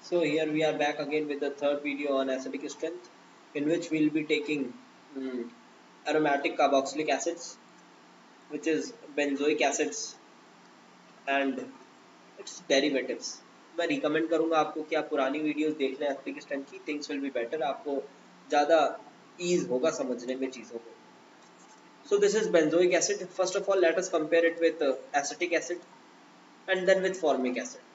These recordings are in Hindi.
So here we are back again with the third video on acidic strength, in which we'll be taking aromatic carboxylic acids, which is benzoic acids and its derivatives. मैं रिकमेंड करूंगा आपको कि आप पुरानी वीडियोस देख लें एसिडिक स्ट्रेंथ की. Things will be better. आपको ज़्यादा ईज होगा समझने में चीज़ों को. So this is benzoic acid. First of all, let us compare it with acetic acid and then with formic acid.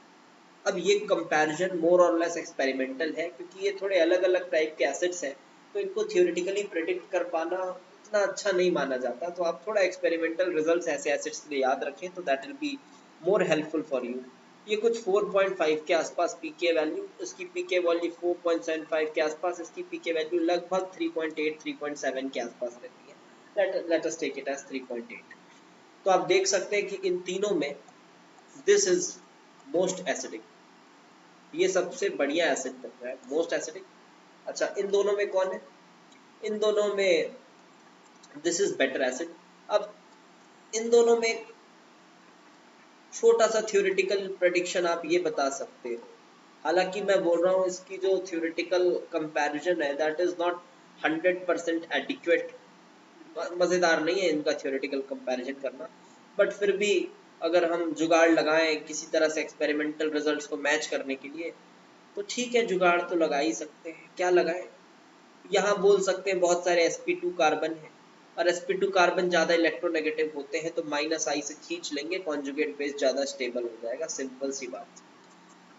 अब ये कंपैरिजन मोर और लेस एक्सपेरिमेंटल है, क्योंकि ये थोड़े अलग अलग टाइप के एसिड्स हैं, तो इनको थियोरेटिकली प्रेडिक्ट कर पाना इतना अच्छा नहीं माना जाता. तो आप थोड़ा एक्सपेरिमेंटल रिजल्ट्स ऐसे एसिड्स के लिए याद रखें, तो that will be more helpful for you. ये कुछ 4.5 के आसपास पीके वैल्यू, इसकी पीके वैल्यू 4.75 के आसपास, इसकी पीके वैल्यू लगभग 3.8 3.7 के आसपास रहती है. Let us take it as 3.8. तो आप देख सकते हैं कि इन तीनों में दिस इज मोस्ट एसिडिक. ये सबसे बढ़िया एसिड बन रहा है, मोस्ट एसिडिक. अच्छा, इन दोनों में कौन है? इन दोनों में दिस इज बेटर एसिड. अब इन दोनों में छोटा सा थ्योरेटिकल प्रेडिक्शन आप ये बता सकते हो. हालांकि मैं बोल रहा हूँ इसकी जो थ्योरेटिकल कंपैरिजन है दैट इज नॉट 100% एडिक्वेट. मजेदार नहीं है इनका थ्योरेटिकल कंपैरिजन करना, बट फिर भी अगर हम जुगाड़ लगाएं किसी तरह से एक्सपेरिमेंटल रिजल्ट्स को मैच करने के लिए, तो ठीक है, जुगाड़ तो लगा ही सकते हैं. क्या लगाएं? यहाँ बोल सकते हैं बहुत सारे sp2 कार्बन है, और sp2 कार्बन ज़्यादा इलेक्ट्रोनेगेटिव होते हैं, तो -I से खींच लेंगे, कॉन्जुगेट बेस ज़्यादा स्टेबल हो जाएगा. सिंपल सी बात.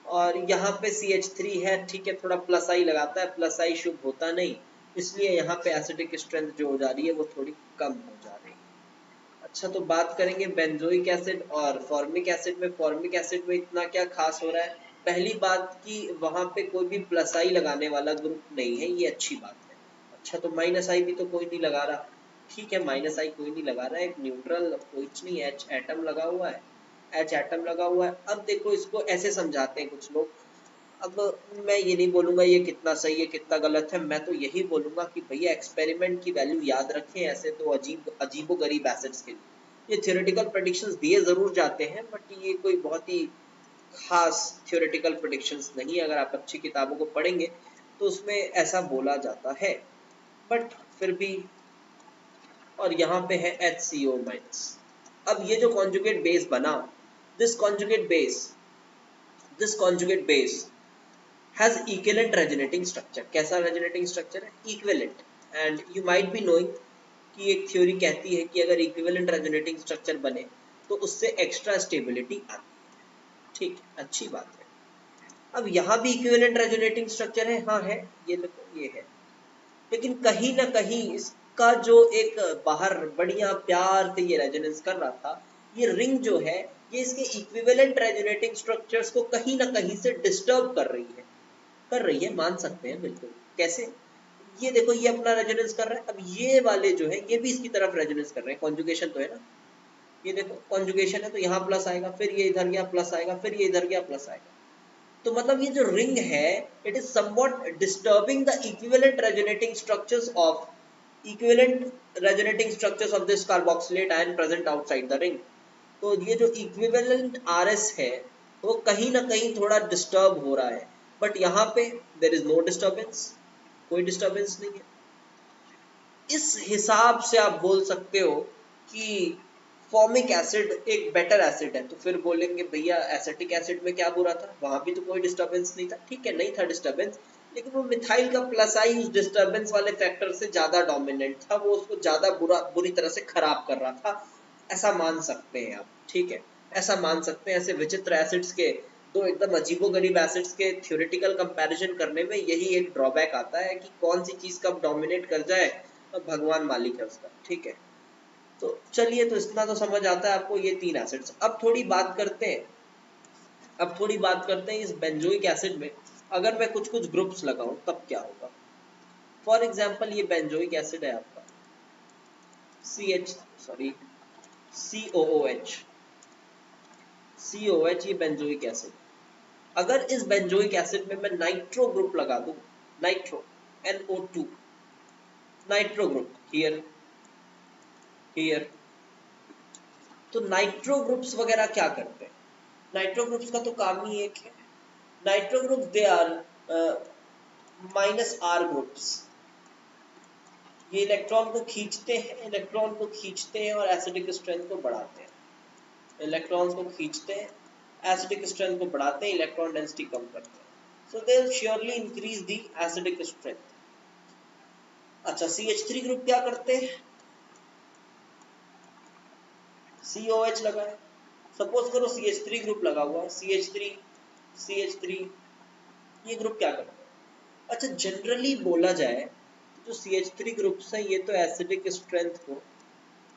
और यहाँ पे CH3 है, ठीक है, थोड़ा +I लगाता है, +I शुभ होता नहीं, इसलिए यहाँ पे एसिडिक स्ट्रेंथ जो हो जा रही है वो थोड़ी कम हो जा रही है. अच्छा, तो बात करेंगे बेंजोइक एसिड और फॉर्मिक एसिड में. फॉर्मिक एसिड में इतना क्या खास हो रहा है? पहली बात कि वहां पे कोई भी +I लगाने वाला ग्रुप नहीं है, ये अच्छी बात है. अच्छा, तो -I भी तो कोई नहीं लगा रहा. ठीक है, -I कोई नहीं लगा रहा है, एक न्यूट्रल कुछ नहीं, H एटम लगा हुआ है. H एटम लगा हुआ है. अब देखो, इसको ऐसे समझाते हैं कुछ लोग. अब मैं ये नहीं बोलूंगा ये कितना सही है कितना गलत है, मैं तो यही बोलूंगा कि भैया एक्सपेरिमेंट की वैल्यू याद रखें. ऐसे तो अजीबो गरीब एसिड्स के लिए ये थ्योरेटिकल प्रेडिक्शंस दिए जरूर जाते हैं, बट ये कोई बहुत ही खास थ्योरेटिकल प्रेडिक्शंस नहीं है. अगर आप अच्छी किताबों को पढ़ेंगे तो उसमें ऐसा बोला जाता है, बट फिर भी. और यहाँ पे है HCO-. अब ये जो कॉन्जुगेट बेस बना, this conjugate base this conjugate base has equivalent resonating structure. कैसा resonating structure है? Equivalent. And you might be knowing कि एक थ्योरी कहती है कि अगर equivalent resonating structure बने तो उससे extra stability आती है. ठीक, अच्छी बात है. अब यहाँ भी equivalent resonating structure है, हाँ है, ये देखो ये है, लेकिन कहीं ना कहीं इसका जो एक बाहर बढ़िया प्यार से ये रेजोनेंस कर रहा था, ये रिंग जो है ये इसके इक्विवेलेंट रेजोनेटिंग स्ट्रक्चर्स को कहीं ना कहीं से डिस्टर्ब कर रही है, मान सकते हैं बिल्कुल. कैसे? ये देखो, ये अपना रेजोनेंस कर रहा है, अब ये वाले जो है ये भी इसकी तरफ रेजोनेंस कर रहे हैं. कॉन्जुगेशन तो है ना, ये देखो कॉन्जुगेशन है, तो यहाँ प्लस आएगा, फिर ये इधर गया प्लस आएगा, फिर ये इधर गया प्लस आएगा. तो मतलब ये जो रिंग है, it is somewhat disturbing the equivalent resonating structures of this carboxylate ion present outside the ring. तो ये जो इक्विवेलेंट RS है वो कहीं ना कहीं थोड़ा डिस्टर्ब हो रहा है, बट यहाँ पे देयर इज नो डिस्टर्बेंस, कोई डिस्टर्बेंस नहीं है. इस हिसाब से आप बोल सकते हो कि फॉर्मिक एसिड एक बेटर एसिड है. तो फिर बोलेंगे भैया एसिटिक एसिड में क्या बुरा था, वहां भी तो कोई डिस्टर्बेंस नहीं था. ठीक है, नहीं था डिस्टर्बेंस, लेकिन वो मिथाइल का +I उस डिस्टर्बेंस वाले फैक्टर से ज्यादा डोमिनेंट था, वो उसको ज्यादा बुरी तरह से खराब कर रहा था. ऐसा मान सकते हैं आप. ठीक है, ऐसा मान सकते हैं. ऐसे विचित्र एसिड्स के, दो एकदम अजीबोगरीब एसिड्स के थ्योरेटिकल कंपैरिजन करने में यही एक ड्रॉबैक आता है कि कौन सी चीज कब डोमिनेट कर जाए, अब भगवान मालिक है उसका. ठीक है, तो चलिए, तो इतना तो समझ आता है आपको ये तीन एसिड्स. अब थोड़ी बात करते हैं इस बेंजोइक एसिड में अगर मैं कुछ कुछ ग्रुप्स लगाऊं तब क्या होगा. फॉर एग्जांपल ये बेंजोइक एसिड है आपका COOH, ये बेंजोइक एसिड. अगर इस बेंजोइक एसिड में मैं नाइट्रो ग्रुप लगा दूं, nitro NO2, nitro group here here, तो नाइट्रो ग्रुप्स वगैरह क्या करते हैं? नाइट्रो ग्रुप्स का तो काम ही एक है, nitro groups they are -R groups. ये इलेक्ट्रॉन को खींचते हैं और एसिडिक स्ट्रेंथ को बढ़ाते हैं। इलेक्ट्रॉन्स को खींचते हैं, एसिडिक स्ट्रेंथ को बढ़ाते हैं, इलेक्ट्रॉन डेंसिटी कम करते हैं। So they will surely increase the acidic strength. अच्छा, CH3 ग्रुप क्या करते हैं? COH लगा है, सपोज करो CH3 ग्रुप लगा हुआ है, CH3 ये ग्रुप क्या करते हैं? अच्छा, जनरली बोला जाए जो CH3 ग्रुप्स हैं ये तो एसिडिक स्ट्रेंथ को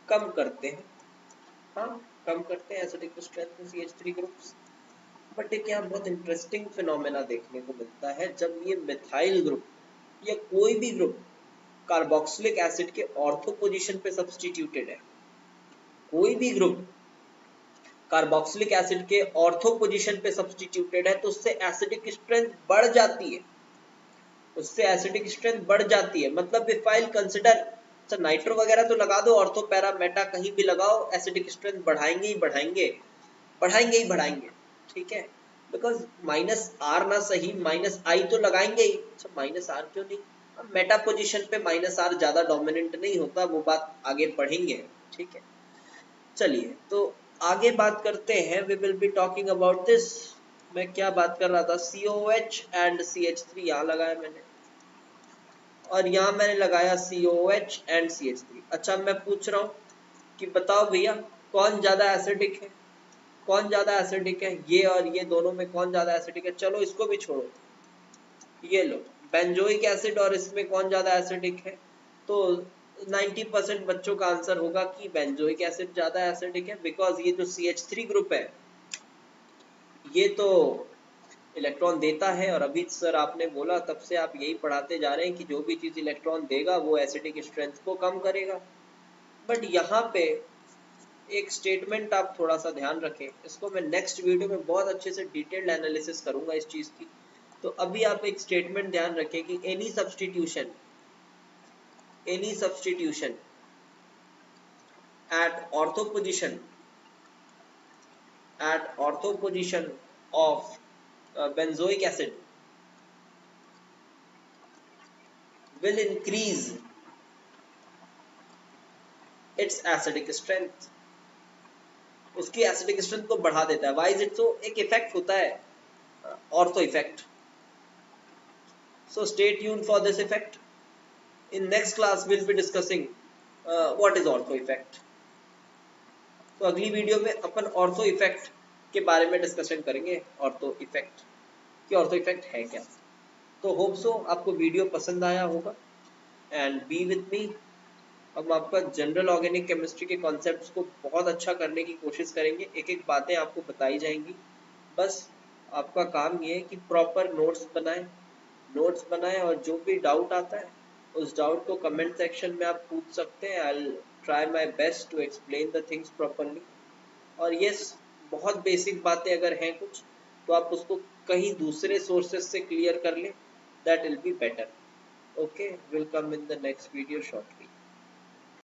कम करते हैं। हाँ, कम करते हैं एसिडिक स्ट्रेंथ को CH3 ग्रुप्स। बट एक यहाँ बहुत इंटरेस्टिंग फिनोमेना देखने को मिलता है, जब ये मिथाइल ग्रुप या कोई भी ग्रुप कार्बोक्सिलिक एसिड के ऑर्थो पोजीशन पे सब्स्टिट्यूटेड है, कोई भी ग्रुप कार्बोक्सिलिक एसिड के ऑर्थो पोजीशन पे सब्स्टिट्यूटेड है, तो उससे एसिडिक स्ट्रेंथ बढ़ जाती है, मतलब इफ आई कंसिडर नाइट्रो वगैरह तो लगा दो, ऑर्थो पैरा मेटा कहीं भी लगाओ, एसिडिक स्ट्रेंथ बढ़ाएंगे ही बढ़ाएंगे, ठीक है, बिकॉज -R ना सही -I तो लगाएंगे ही। अच्छा, -R क्यों नहीं? मेटा पोजीशन पे -R ज्यादा डोमिनेंट नहीं होता, वो बात आगे पढ़ेंगे, ठीक है। चलिए तो आगे बात करते हैं, we will be talking about this. मैं क्या बात कर रहा था? COH एंड CH3 यहाँ लगाया मैंने, और यहाँ मैंने लगाया COH एंड CH3। अच्छा, मैं पूछ रहा हूँ कि बताओ भैया कौन ज्यादा एसिडिक है? ये और ये दोनों में कौन ज्यादा एसिडिक है? चलो इसको भी छोड़ो, ये लो बेंजोइक एसिड और इसमें कौन ज्यादा एसिडिक है? तो 90% बच्चों का आंसर होगा कि बेंजोइक एसिड ज्यादा एसिडिक है, बिकॉज ये जो CH3 ग्रुप है ये तो इलेक्ट्रॉन देता है, और अभी सर आपने बोला तब से आप यही पढ़ाते जा रहे हैं कि जो भी चीज इलेक्ट्रॉन देगा वो एसिडिक स्ट्रेंथ को कम करेगा। बट यहाँ पे एक स्टेटमेंट आप थोड़ा सा ध्यान रखें, इसको मैं नेक्स्ट वीडियो में बहुत अच्छे से डिटेल्ड एनालिसिस करूंगा इस चीज की। तो अभी आप एक स्टेटमेंट ध्यान रखें कि any substitution at ortho position of benzoic acid will increase its acidic strength। उसकी एसिडिक स्ट्रेंथ को बढ़ा देता है। Why is it so? एक इफेक्ट होता है, ortho effect. So stay tuned for this effect. In next class will be discussing what is ortho effect. तो अगली वीडियो में अपन ऑर्थो इफेक्ट के बारे में डिस्कशन करेंगे, ऑर्थो इफेक्ट है क्या। तो होप सो आपको वीडियो पसंद आया होगा, एंड बी विद मी। हम आपका जनरल ऑर्गेनिक केमिस्ट्री के कॉन्सेप्ट्स को बहुत अच्छा करने की कोशिश करेंगे, एक एक बातें आपको बताई जाएंगी। बस आपका काम ये है कि प्रॉपर नोट्स बनाएं और जो भी डाउट आता है उस डाउट को कमेंट सेक्शन में आप पूछ सकते हैं। I will try my best to explain the things properly. और यस, बहुत बेसिक बातें अगर हैं कुछ तो आप उसको कहीं दूसरे सोर्सेस से क्लियर कर लें, that will be better. Okay, will come in the next video shortly.